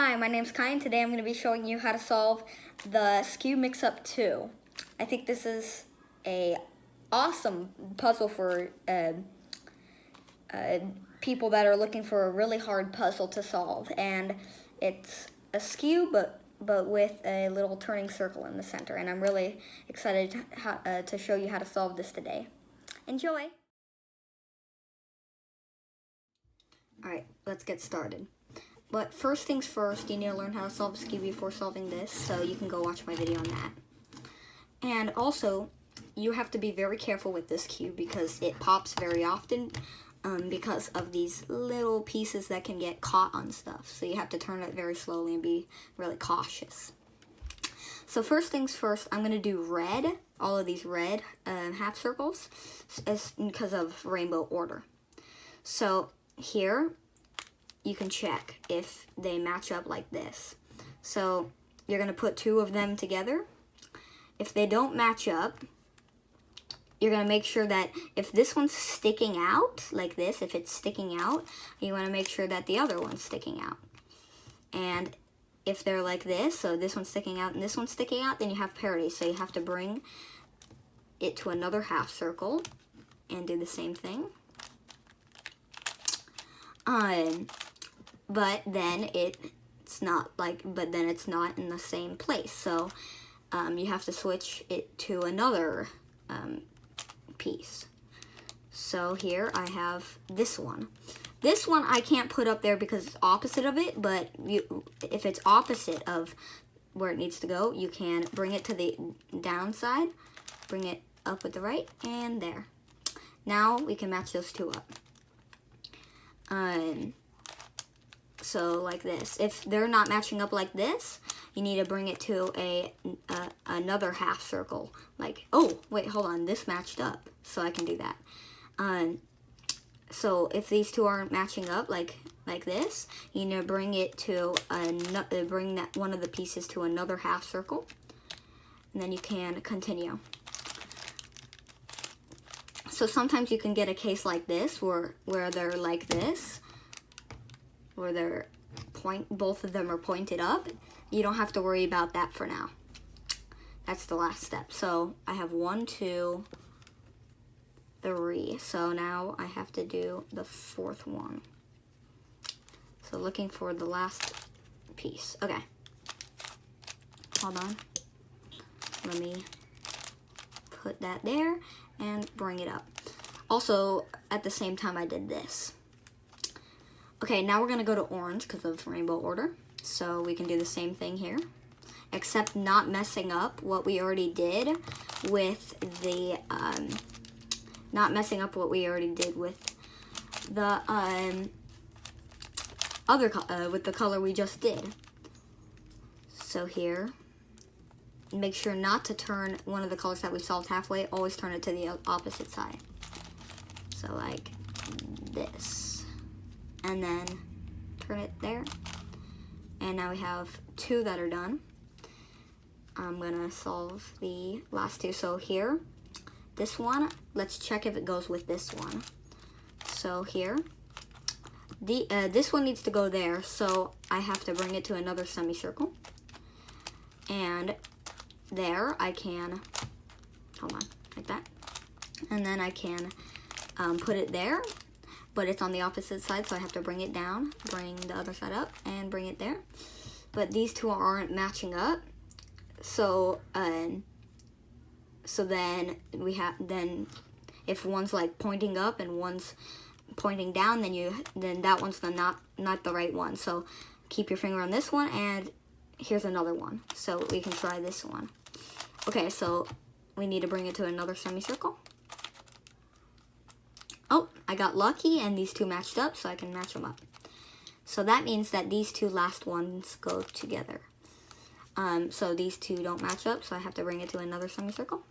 Hi, my name's Kai, and today I'm going to be showing you how to solve the Skewb Mixup 2. I think this is a awesome puzzle for people that are looking for a really hard puzzle to solve. And it's a Skewb, but with a little turning circle in the center. And I'm really excited to show you how to solve this today. Enjoy! Alright, let's get started. But first things first, you need to learn how to solve a Skewb before solving this, so you can go watch my video on that. And also, you have to be very careful with this cube because it pops very often because of these little pieces that can get caught on stuff. So you have to turn it very slowly and be really cautious. So first things first, I'm going to do red, all of these red half circles, because of rainbow order. So here, you can check if they match up like this. So you're going to put two of them together. If they don't match up, you're going to make sure that if this one's sticking out like this, if it's sticking out, you want to make sure that the other one's sticking out. And if they're like this, so this one's sticking out and this one's sticking out, then you have parity. So you have to bring it to another half circle and do the same thing. But then it's not in the same place. So you have to switch it to another piece. So here I have this one. This one I can't put up there because it's opposite of it, but if it's opposite of where it needs to go, you can bring it to the downside, bring it up with the right, and there. Now we can match those two up. So like this. If they're not matching up like this, you need to bring it to another half circle. Like, oh, wait, hold on, this matched up, so I can do that. So if these two aren't matching up like this, you need to bring it to bring that one of the pieces to another half circle, and then you can continue. So sometimes you can get a case like this where they're like this, where they're both of them are pointed up. You don't have to worry about that for now. That's the last step. So I have 1, 2, 3. So now I have to do the fourth one. So looking for the last piece. Okay. Hold on. Let me put that there and bring it up. Also, at the same time I did this. Okay, now we're going to go to orange because of rainbow order. So we can do the same thing here, except not messing up what we already did with the, with the color we just did. So here, make sure not to turn one of the colors that we solved halfway, always turn it to the opposite side. So like this. And then turn it there. And now we have two that are done. I'm gonna solve the last two. So here, this one, let's check if it goes with this one. So here, this one needs to go there, so I have to bring it to another semicircle. And there I can, hold on, like that. And then I can put it there. But it's on the opposite side, so I have to bring it down, bring the other side up, and bring it there. But these two aren't matching up, so then if one's like pointing up and one's pointing down, then that one's not the right one. So keep your finger on this one, and here's another one. So we can try this one. Okay, so we need to bring it to another semicircle. Oh, I got lucky and these two matched up, so I can match them up. So that means that these two last ones go together. So these two don't match up, so I have to bring it to another semicircle.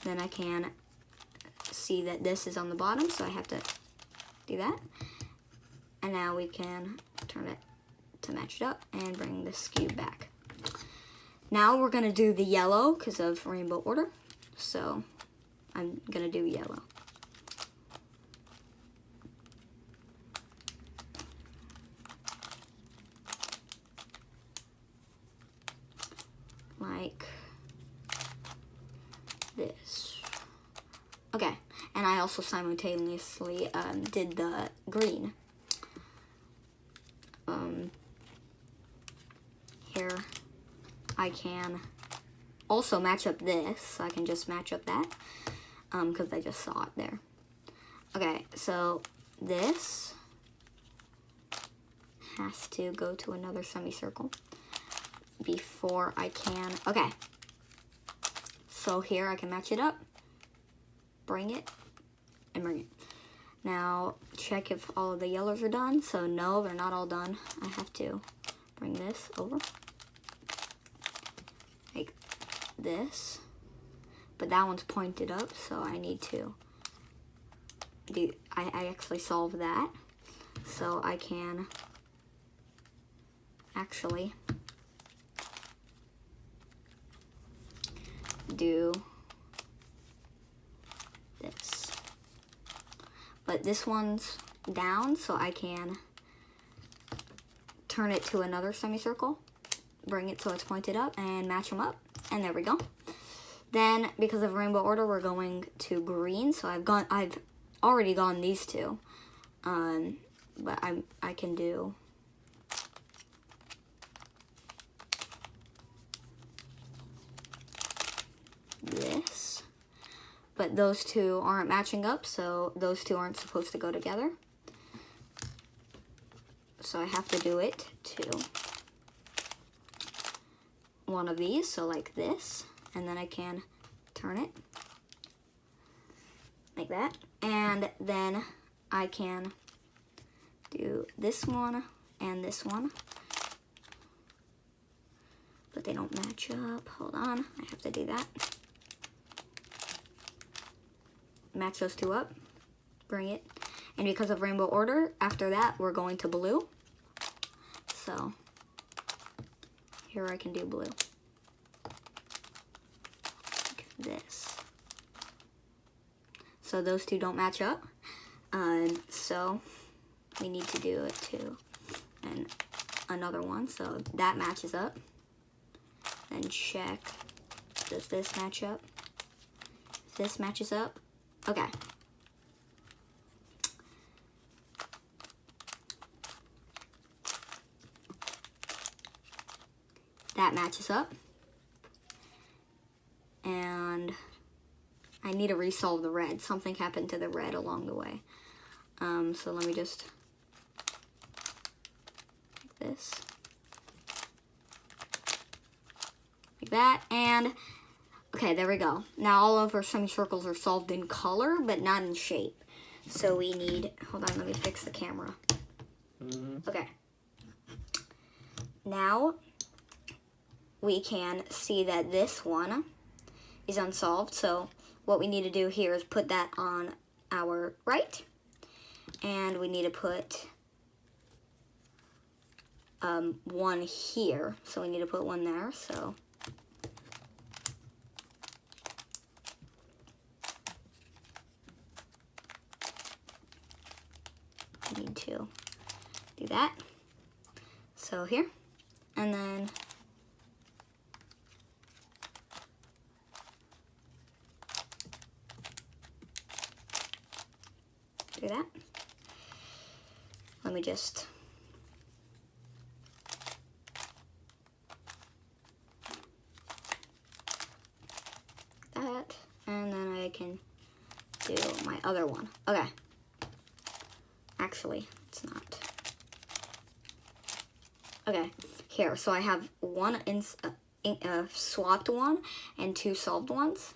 Then I can see that this is on the bottom, so I have to do that. And now we can turn it to match it up and bring the Skewb back. Now we're gonna do the yellow because of rainbow order. So I'm gonna do yellow. like this. Okay, and I also simultaneously did the green. Here I can also match up this, so I can just match up that, because I just saw it there. Okay, so this has to go to another semicircle before I can, okay. So here I can match it up, bring it, and bring it. Now check if all of the yellows are done. So no, they're not all done. I have to bring this over, like this. But that one's pointed up, so I need to do, I actually solved that. So I can actually do this. But this one's down, so I can turn it to another semicircle, bring it so it's pointed up, and match them up. And there we go. Then, because of rainbow order, we're going to green. So I've already gone these two, but I can do this. But those two aren't matching up, so those two aren't supposed to go together. So I have to do it to one of these, so like this, and then I can turn it like that, and then I can do this one and this one, but they don't match up. Hold on, I have to do that. Match those two up, bring it, and because of rainbow order, after that we're going to blue. So here I can do blue, like this. So those two don't match up, so we need to do it to another one. So that matches up. Then check, does this match up? If this matches up, okay. That matches up. And I need to resolve the red. Something happened to the red along the way. So let me just, like this. Like that, and okay, there we go. Now all of our semicircles are solved in color, but not in shape. So we need, hold on, let me fix the camera. Okay. Now we can see that this one is unsolved. So what we need to do here is put that on our right. And we need to put one here. So we need to put one there, so. I need to do that. So here, and then do that. Let me just that, and then I can do my other one. Okay. Actually, it's not. Okay, here. So I have one swapped one and two solved ones.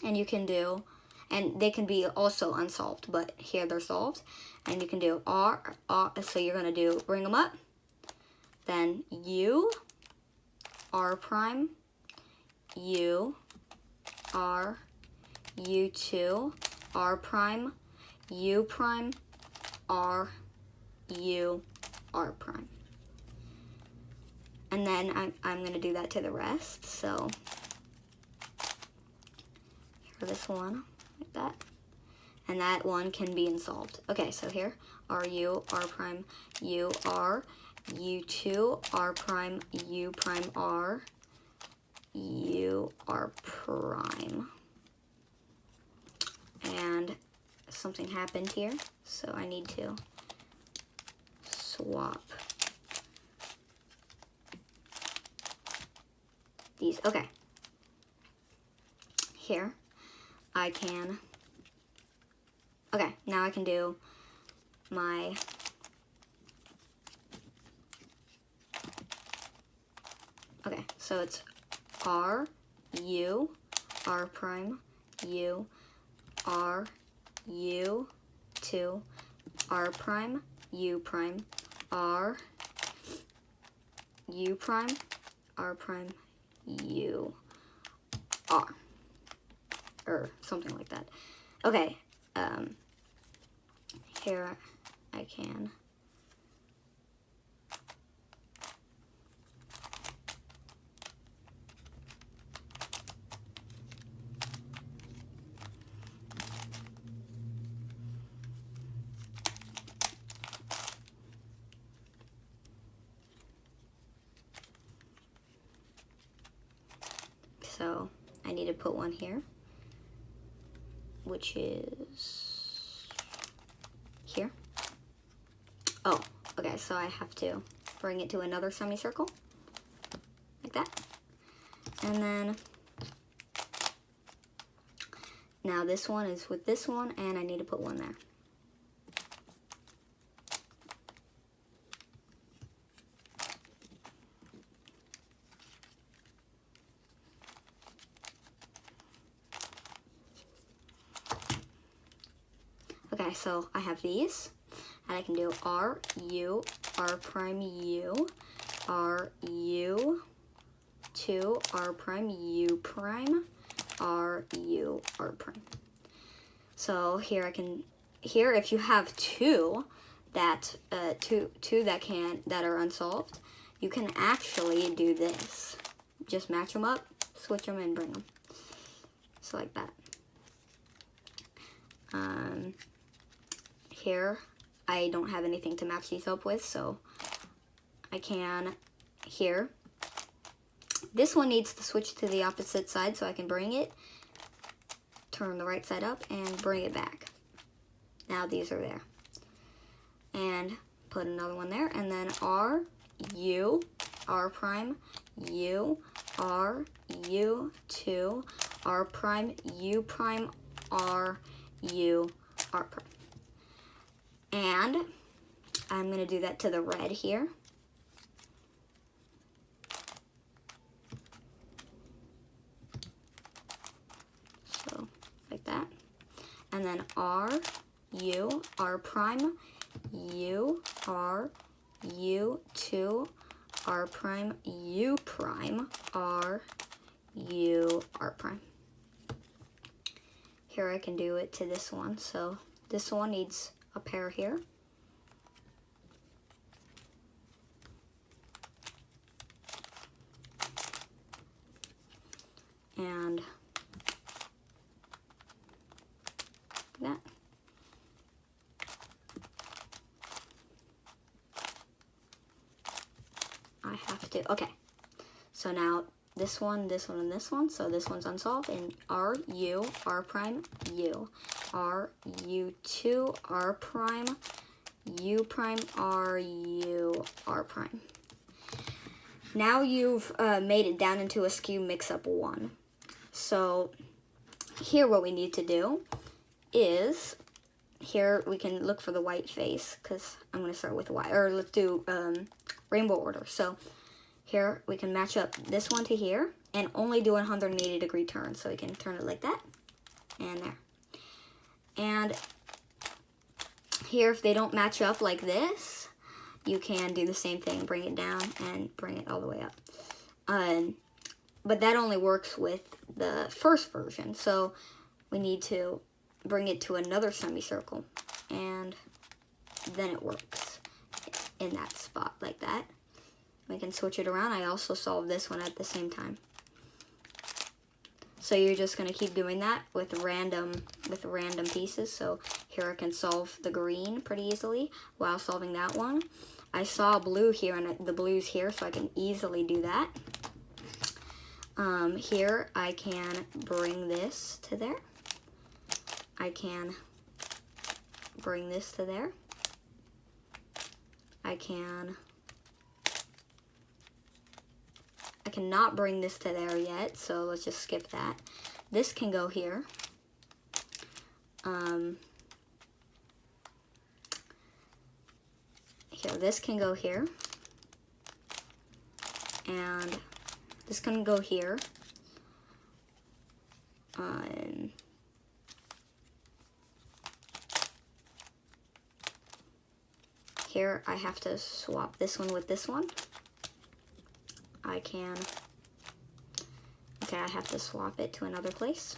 And you can do, and they can be also unsolved, but here they're solved. And you can do R, so you're gonna do, bring them up. Then U, R prime, U, R, U2, R prime, U prime, R, U, R prime. And then I'm going to do that to the rest. So for this one, like that. And that one can be unsolved. Okay, so here, R, U, R prime, U, R, U2, R prime, U prime, R, U, R prime. And something happened here, so I need to swap these. Okay. Here, I can, okay, now I can do my, okay, so it's R, U, R prime, U, R, U, 2, R prime, U prime, R, U prime, R prime, U, R. Or something like that. Okay, here I can so I need to put one here, which is here. Oh, okay, so I have to bring it to another semicircle, like that. And then, now this one is with this one, and I need to put one there. Okay, so I have these, and I can do R, U, R prime, U, R, U, 2, R prime, U prime, R, U, R prime. So here I can, here if you have two that, that are unsolved, you can actually do this. Just match them up, switch them, and bring them. So like that. Here, I don't have anything to match these up with, so I can, here. This one needs to switch to the opposite side, so I can bring it, turn the right side up, and bring it back. Now these are there. And put another one there, and then R, U, R prime, U, R, U, 2, R prime, U prime, R, U, R prime. And I'm going to do that to the red here. So, like that. And then R, U, R prime, U, R, U, 2, R prime, U prime, R, U, R prime. Here I can do it to this one. So this one needs a pair here. And that. I have to, okay. So now this one, and this one. So this one's unsolved, and R, U, R prime, U. R, U, 2, R prime, U prime, R, U, R prime. Now you've made it down into a Skewb Mixup 1. So here what we need to do is, here we can look for the white face, because I'm going to start with white, or let's do rainbow order. So here we can match up this one to here, and only do 180-degree turn. So we can turn it like that, and there. And here, if they don't match up like this, you can do the same thing, bring it down and bring it all the way up. But that only works with the first version, so we need to bring it to another semicircle, and then it works in that spot like that. We can switch it around. I also solved this one at the same time. So you're just going to keep doing that with random pieces. So here I can solve the green pretty easily while solving that one. I saw blue here, and the blue's here, so I can easily do that. Here I can bring this to there. I can bring this to there. I cannot bring this to there yet, so let's just skip that. This can go here. Here, this can go here. And this can go here. Here I have to swap this one with this one. I have to swap it to another place.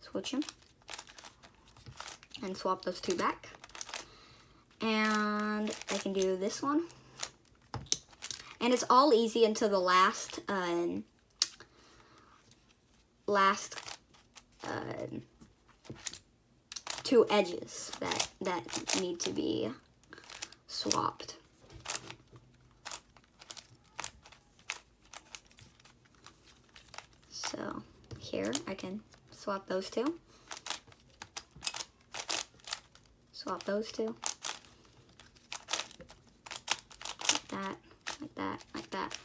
Switch them. And swap those two back. And I can do this one. And it's all easy until the last two edges that need to be swapped. So here I can swap those two. Swap those two. Like that, like that, like that.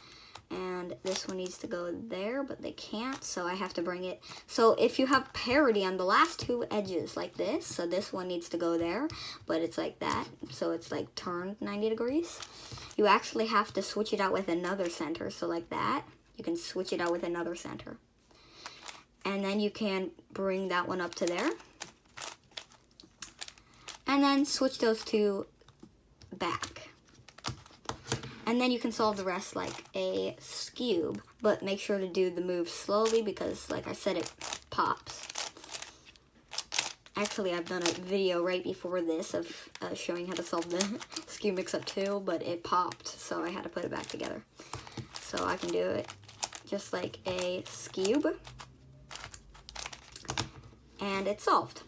And this one needs to go there, but they can't, so I have to bring it. So if you have parity on the last two edges like this, so this one needs to go there, but it's like that, so it's like turned 90 degrees. You actually have to switch it out with another center, so like that. You can switch it out with another center. And then you can bring that one up to there. And then switch those two back. And then you can solve the rest like a Skewb, but make sure to do the move slowly because, like I said, it pops. Actually, I've done a video right before this of showing how to solve the Skewb Mixup 2, but it popped, so I had to put it back together. So I can do it just like a Skewb. And it's solved.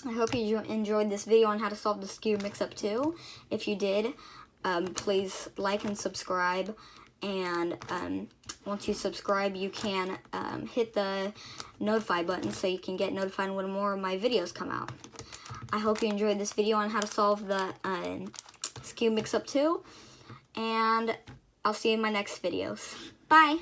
I hope you enjoyed this video on how to solve the Skewb Mixup 2. If you did, please like and subscribe. And once you subscribe, you can hit the notify button so you can get notified when more of my videos come out. I hope you enjoyed this video on how to solve the Skewb Mixup 2. And I'll see you in my next videos. Bye!